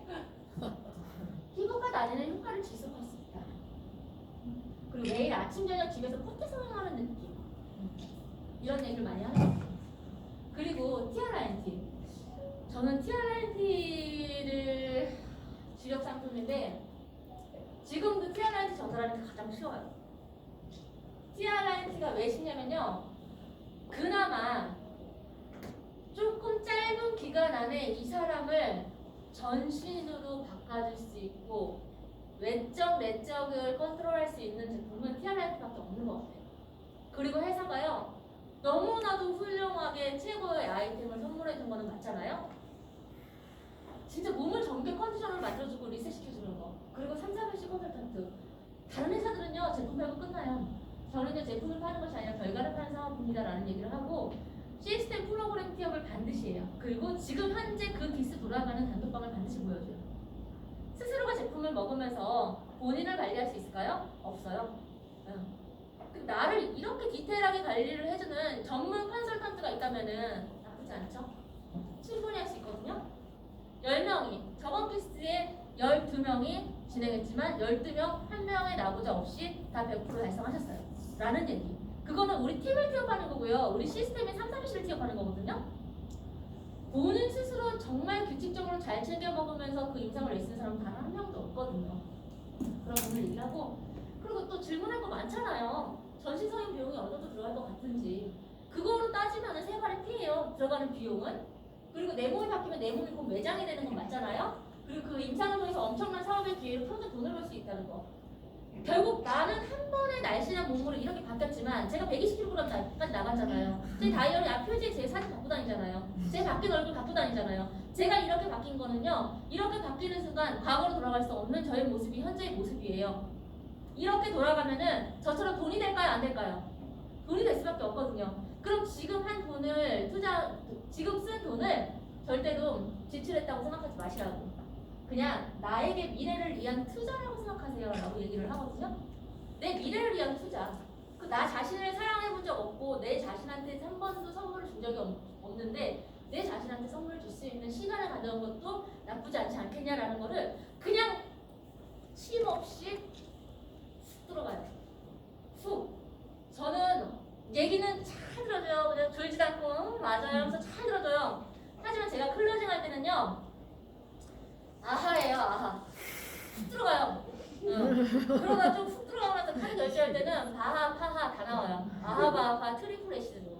S1: 피부과 다니는 효과를 지속할 수 있다. 그리고 매일 아침 저녁 집에서 포트 성형하는 느낌. 이런 얘기를 많이 하죠. 그리고 TRINT. 저는 TRINT를 주력 상품인데 지금도 TRINT 전달하는 게 가장 쉬워요. TRINT가 왜 쉽냐면요. 그나마 조금 짧은 기간 안에 이 사람을 전신으로 바꿔줄 수 있고 외적, 내적을 컨트롤할 수 있는 제품은 TRINT밖에 없는 것 같아요. 그리고 회사가요. 너무나도 훌륭하게 최고의 아이템을 선물해준 거는 맞잖아요. 진짜 몸을 정교 컨디션으로 만들어주고 리셋시켜주는 거. 그리고 3,400씩 컨설턴트. 다른 회사들은요. 제품 팔고 끝나요. 저는요. 제품을 파는 것이 아니라 결과를 파는 사업입니다 라는 얘기를 하고 시스템 프로그램 티업을 반드시 해요. 그리고 지금 현재 그 기스 돌아가는 단톡방을 반드시 보여줘요. 스스로가 제품을 먹으면서 본인을 관리할 수 있을까요? 없어요. 나를 이렇게 디테일하게 관리를 해주는 전문 컨설턴트가 있다면은 나쁘지 않죠? 충분히 할 수 있거든요. 10명이 저번 케이스에 12명이 진행했지만 12명 한 명의 나부자 없이 다 100% 달성하셨어요. 라는 얘기. 그거는 우리 팀을 티업하는 거고요. 우리 시스템의 3-4-C를 티업하는 거거든요. 본인 스스로 정말 규칙적으로 잘 챙겨 먹으면서 그 임상을 내쓰는 사람은 단 한 명도 없거든요. 그런 부분을 얘기를 하고 그리고 또 질문할 거 많잖아요. 전신 성형 비용이 어느 정도 들어갈 것 같은지 그거로 따지면 세 발의 피해요. 들어가는 비용은. 그리고 내 몸이 바뀌면 내 몸이 곧 매장이 되는 건 맞잖아요. 그리고 그 임상을 통해서 엄청난 사업의 기회로 평생 돈을 벌 수 있다는 거. 결국 나는 한 번에 날씬한 몸으로 이렇게 바뀌었지만 제가 120kg까지 나갔잖아요. 제 다이어리 표지에 제 사진 갖고 다니잖아요. 제 바뀐 얼굴 갖고 다니잖아요. 제가 이렇게 바뀐 거는요. 이렇게 바뀌는 순간 과거로 돌아갈 수 없는 저의 모습이 현재의 모습이에요. 이렇게 돌아가면은 저처럼 돈이 될까요? 안 될까요? 돈이 될 수밖에 없거든요. 그럼 지금 한 돈을 지금 쓴 돈을 절대로 지출했다고 생각하지 마시라고. 그냥 나에게 미래를 위한 투자라고 생각하세요 라고 얘기를 하거든요. 내 미래를 위한 투자. 그 나 자신을 사랑해본 적 없고 내 자신한테 한 번도 선물을 준 적이 없는데 내 자신한테 선물을 줄 수 있는 시간을 가져온 것도 나쁘지 않지 않겠냐라는 거를 그냥 쉼 없이 쑥 들어가야 돼. 쑥. 저는 얘기는 잘 들어줘요. 그냥 졸지도 않고 맞아요 하면서 잘 들어줘요. 하지만 제가 클로징 할 때는요. 아하예요. 아하. 훅 들어가요. 그러다 좀 훅 들어가면서 카드 결제할 때는 바하, 파하 다 나와요. 아하, 바하, 트리플 애시드로.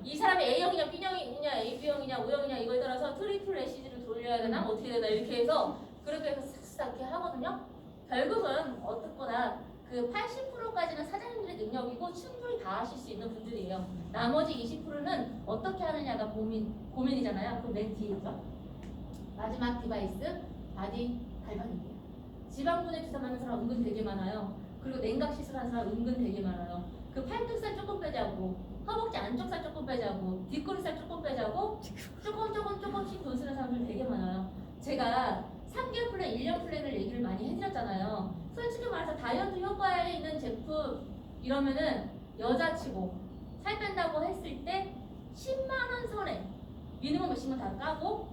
S1: 이 사람이 A형이냐 B형이냐 AB형이냐 O형이냐 이거에 따라서 트리플 애시드를 돌려야 되나 어떻게 되나 이렇게 해서 그렇게 해서 싹싹 이렇게 하거든요. 결국은 어떻거나 그 80%까지는 사장님들의 능력이고 충분히 다 하실 수 있는 분들이에요. 나머지 20%는 어떻게 하느냐가 고민이잖아요. 그럼 맨 뒤에 있죠. 마지막 디바이스 바디 갈방입니다. 지방분해 주사 맞는 사람 은근 되게 많아요. 그리고 냉각 시술하는 사람 은근 되게 많아요. 그 팔뚝살 조금 빼자고 허벅지 안쪽 살 조금 빼자고 뒷구리살 조금 빼자고 조금씩 돈 쓰는 사람들 되게 많아요. 제가 3개월 플랜, 1년 플랜을 얘기를 많이 해드렸잖아요. 솔직히 말해서 다이어트 효과에 있는 제품 이러면은 여자치고 살 뺀다고 했을 때 10만원 선에 미니멈 몇십만 다 까고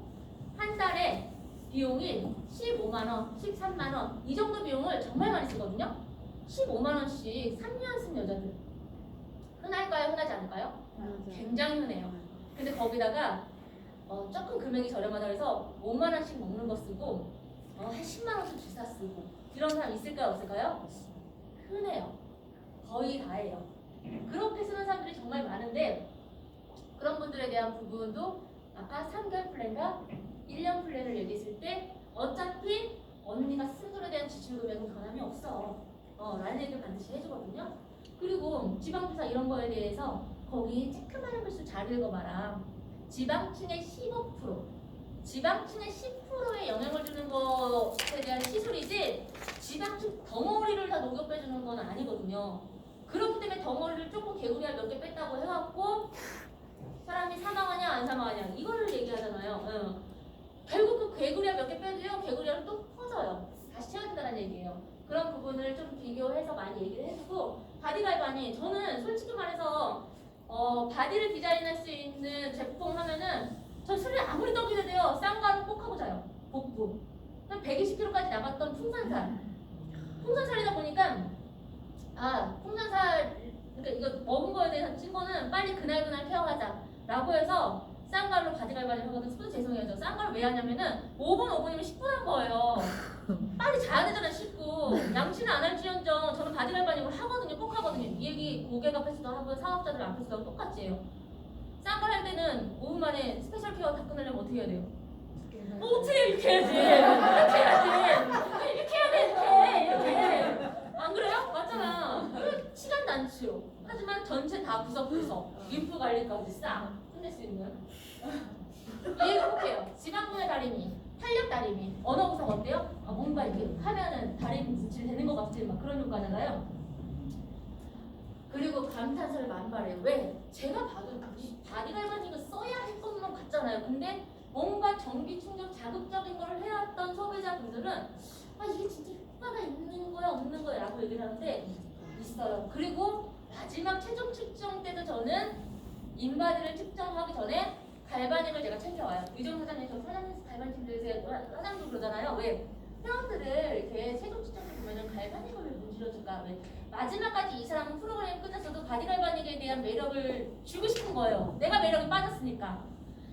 S1: 한 달에 비용이 15만원, 13만원 이 정도 비용을 정말 많이 쓰거든요. 15만원씩 3년 쓴 여자들 흔할까요? 흔하지 않을까요? 굉장히 흔해요. 근데 거기다가 조금 금액이 저렴하다 해서 5만원씩 먹는 거 쓰고 한 10만원씩 주사 쓰고 이런 사람 있을까요? 없을까요? 흔해요. 거의 다예요. 그렇게 쓰는 사람들이 정말 많은데 그런 분들에 대한 부분도 아까 3개월 플랜과 1년 플랜을 얘기했을 때 어차피 언니가 스스로에 대한 지출 금액은 변함이 없어. 라는 얘기를 반드시 해주거든요. 그리고 지방주사 이런 거에 대해서 거기 체크만 해볼 수 잘 읽어봐라. 지방층의 15%, 지방층의 10%에 영향을 주는 것에 대한 시술이지 지방층 덩어리를 다 녹여 빼주는 건 아니거든요. 그렇기 때문에 덩어리를 조금 개구리알 몇 개 뺐다고 해갖고 사람이 사망하냐 안 사망하냐 이거를 얘기하잖아요. 결국 그 개구리알 몇 개 빼도요 개구리알은 또 퍼져요. 다시 채워야 된다는 얘기예요. 그런 부분을 좀 비교해서 많이 얘기를 해주고 바디갈바니 저는 솔직히 말해서 바디를 디자인할 수 있는 제품 하면은 전 술을 아무리 떠기도 돼요. 쌍가루 꼭 하고 자요. 복부. 120kg까지 나갔던 풍산살. 풍산살이다 보니까 풍산살 그러니까 이거 먹은 거에 대해서 찐 거는 빨리 그날 케어하자 라고 해서 쌍가루로 바디갈바니를 하거든. 스포츠 죄송해요. 저 쌍가루 왜 하냐면은 5분이면 10분 한 거예요. 빨리 자야 되잖아 씻고. 양치는 안 할지언정 저는 바디갈바닉을 하거든요. 꼭 하거든요. 이 얘기 고객 앞에서도 하고 사업자들 앞에서도 하고 똑같이 해요. 쌍가루 할 때는 5분 만에 스페셜 케어 다 끝내려면 어떻게 해야 돼요? 어떻게 이렇게 해야지. 이렇게 해야지. 이렇게 해야 돼. 이렇게. 안 그래요? 맞잖아. 시간도 안 치요. 하지만 전체 다 구석구석 림프 관리까지 싹 끝낼 수 있는. 이해가 혹해요. 지방분해 다리미, 탄력 다리미, 언어 구성 어때요? 뭔가 이렇게 하면은 다리미 분칠되는 것 같지 막 그런 효과잖아요. 그리고 감탄사를 만발해요. 왜? 제가 봐도 바디갈바닉을 써야 할 것만 같잖아요. 근데 뭔가 전기 충격 자극적인 걸 해왔던 소비자분들은 이게 진짜 효과가 있는 거야 없는 거야 라고 얘기를 하는데 있어요. 그리고 마지막 최종 측정 때도 저는 인바디를 측정하기 전에 갈바닉을 제가 챙겨와요. 유정 사장님, 저 사장님 갈바닉 사장님도 그러잖아요. 왜? 회원들을 이렇게 최종 측정 때 보면은 갈바닉을 왜 문질러줄까? 왜? 마지막까지 이 사람은 프로그램 끝났어도 바디갈바닉에 대한 매력을 주고 싶은 거예요. 내가 매력이 빠졌으니까.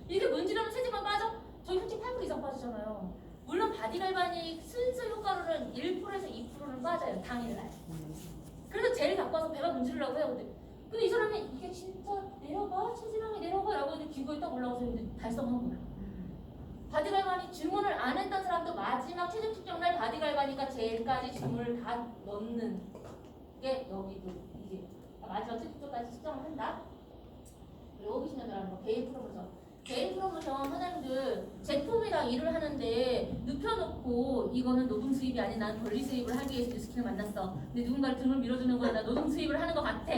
S1: 이게 문지르면 체지방 빠져? 저희 솔직히 8% 이상 빠지잖아요. 물론 바디갈바닉 순수 효과로는 1%에서 2%는 빠져요. 당일날. 그래서 젤 갖고 와서 배가 문지르려고 해요. 근데 이 사람이 이게 진짜 내려가? 체지방이 내려가? 라고 이제 기구에 딱 올라가서 했는데 달성한 거야. 바디갈바닉 주문을 안 했던 사람도 마지막 최종 측정날 바디갈바닉과 젤까지 주문을 다 넣는 게 여기도 이게 마지막 최종 측정까지 측정을 한다. 그리고 보시면 뭐 개인 프로모션. 개인 프로모션 사장님들 제품이랑 일을 하는데 눕혀놓고 이거는 노동 수입이 아닌 난 권리 수입을 하기 위해서 뉴스킨을 만났어. 근데 누군가를 등을 밀어주는 거야. 나 노동 수입을 하는 것 같아.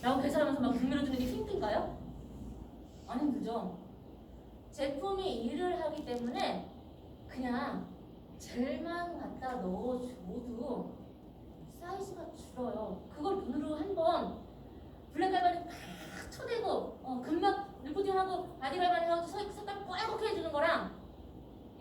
S1: 라고 배설하면서 막 등 밀어주는 게 힘든가요? 안 힘들죠. 제품이 일을 하기 때문에 그냥 젤만 갖다 넣어줘도 사이즈가 줄어요. 그걸 눈으로 한번 블랙갈바닉 팍 쳐대고 금방 리포팅하고 바디갈바닉 하고 색깔 뽀얗게 해주는 거랑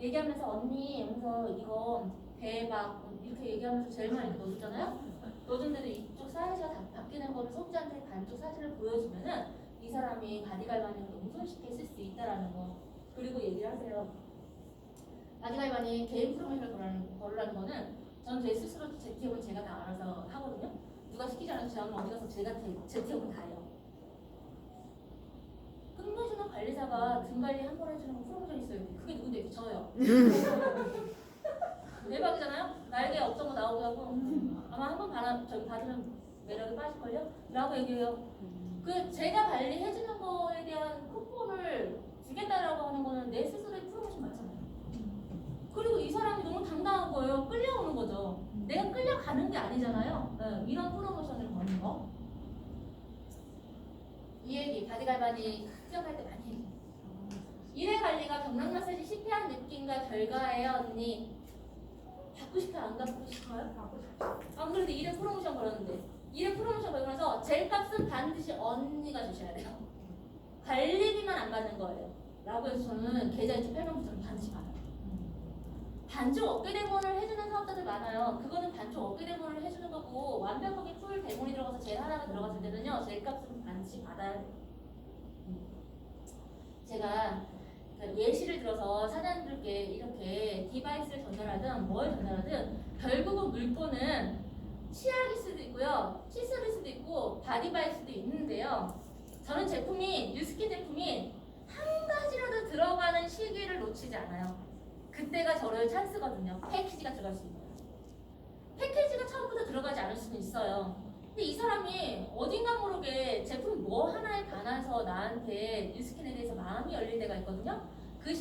S1: 얘기하면서 언니 하면서 이거 대박 이렇게 얘기하면서 젤만 이렇게 넣어주잖아요. 넣어준데도 이쪽 사이즈가 다 바뀌는 거를 소비자한테 반쪽 사진을 보여주면은 이 사람이 바디갈바닉을 너무 손쉽게 쓸 수 있다라는 거. 그리고 얘기를 하세요. 바디갈바닉 개인 프로모션을 걸으라는 거는 저는 제 스스로 제 기업은 제가 다 알아서 하거든요. 누가 시키지 않아도 저는 어디 가서 제가 제 기업은 다 해요. 끝내주는 관리사가 등 관리 한 번 해주는 거 프로모션 있어요. 그게 누군데? 저요. 대박이잖아요? 날개 어떤 거 나오고 하고 아마 한 번 받으면 매력이 빠질걸요? 라고 얘기해요. 그 제가 관리해주는 거에 대한 쿠폰을 주겠다라고 하는 거는 내 스스로의 프로모션 맞잖아요. 그리고 이 사람이 너무 당당한 거예요. 끌려오는 거죠. 내가 끌려가는 게 아니잖아요. 이런 프로모션을 거는 거. 이 얘기 바디갈바닉 수정할 때 많이 해요. 일의 관리가 경락 마사지 실패한 느낌과 결과예요, 언니. 받고 싶어요? 안 받고 싶어요? 받고 싶어요. 안 그래도 일의 프로모션 걸었는데 일의 프로모션 걸면서 젤 값은 반드시 언니가 주셔야 돼요. 관리비만 안 받는 거예요. 라고 해서 저는 계좌 이체 8만부터는 반드시 받아요. 반쪽 어깨 대본을 해주는 사업자들 많아요. 그거는 반쪽 어깨 대본을 해주는 거고 완벽하게 풀 대본이 들어가서 젤 하나가 들어갔을 때는요. 젤 값은 반드시 받아야 돼요. 제가 예시를 들어서 사장님들께 이렇게 디바이스를 전달하든 뭘 전달하든 결국은 물건은 치약일 수도 있고요. 칫솔일 수도 있고 바디바일 수도 있는데요. 저는 제품이 뉴스킨 제품이 한 가지라도 들어가는 시기를 놓치지 않아요. 그때가 저를 찬스거든요. 패키지가 들어갈 수 있는. 패키지가 처음부터 들어가지 않을 수는 있어요. 근데 이 사람이 어딘가 모르게 제품 뭐 하나에 반해서 나한테 뉴스킨에 대해서 마음이 열릴 때가 있거든요.